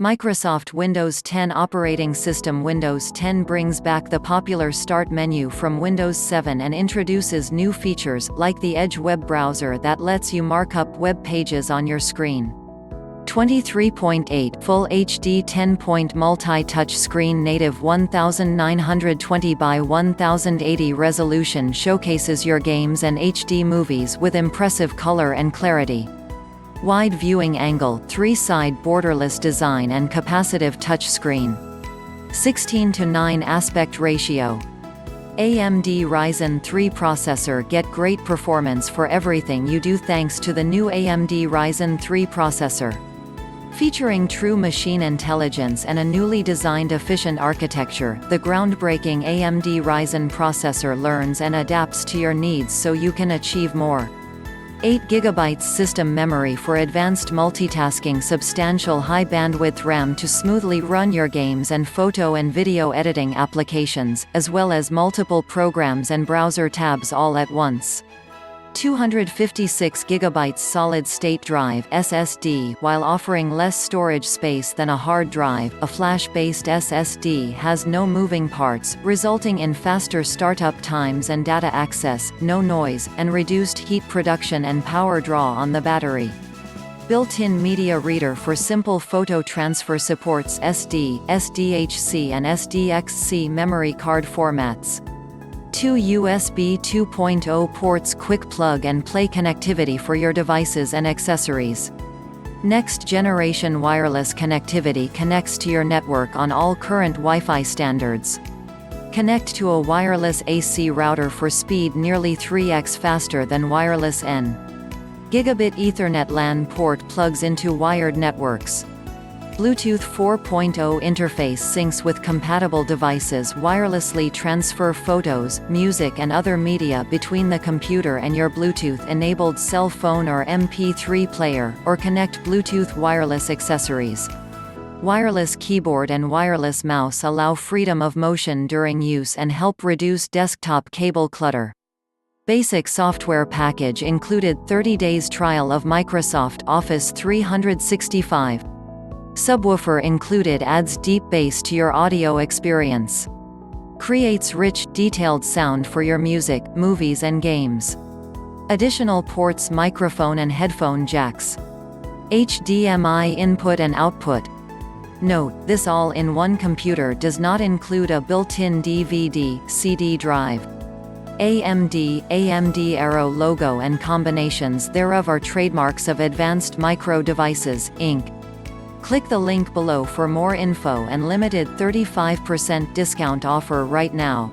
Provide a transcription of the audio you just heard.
Microsoft Windows 10 operating system. Windows 10 brings back the popular Start menu from Windows 7 and introduces new features, like the Edge web browser that lets you mark up web pages on your screen. 23.8 Full HD 10-point multi-touch screen native 1920 by 1080 resolution showcases your games and HD movies with impressive color and clarity. Wide viewing angle, 3-side borderless design and capacitive touchscreen. 16:9 aspect ratio. AMD Ryzen 3 processor. Get great performance for everything you do thanks to the new AMD Ryzen 3 processor. Featuring true machine intelligence and a newly designed efficient architecture, the groundbreaking AMD Ryzen processor learns and adapts to your needs so you can achieve more. 8 GB system memory for advanced multitasking. Substantial high-bandwidth RAM to smoothly run your games and photo and video editing applications, as well as multiple programs and browser tabs all at once. 256 GB solid-state drive (SSD). While offering less storage space than a hard drive, a flash-based SSD has no moving parts, resulting in faster startup times and data access, no noise, and reduced heat production and power draw on the battery. Built-in media reader for simple photo transfer. Supports SD, SDHC and SDXC memory card formats. 2 USB 2.0 ports. Quick plug-and-play connectivity for your devices and accessories. Next-generation wireless connectivity connects to your network on all current Wi-Fi standards. Connect to a wireless AC router for speed nearly 3x faster than wireless N. Gigabit Ethernet LAN port plugs into wired networks. Bluetooth 4.0 interface syncs with compatible devices. Wirelessly transfer photos, music and other media between the computer and your Bluetooth-enabled cell phone or MP3 player, or connect Bluetooth wireless accessories. Wireless keyboard and wireless mouse allow freedom of motion during use and help reduce desktop cable clutter. Basic software package included 30 days trial of Microsoft Office 365. Subwoofer included adds deep bass to your audio experience. Creates rich, detailed sound for your music, movies and games. Additional ports: microphone and headphone jacks. HDMI input and output. Note, this all-in-one computer does not include a built-in DVD/CD drive. AMD Aero logo and combinations thereof are trademarks of Advanced Micro Devices, Inc. Click the link below for more info and limited 35% discount offer right now.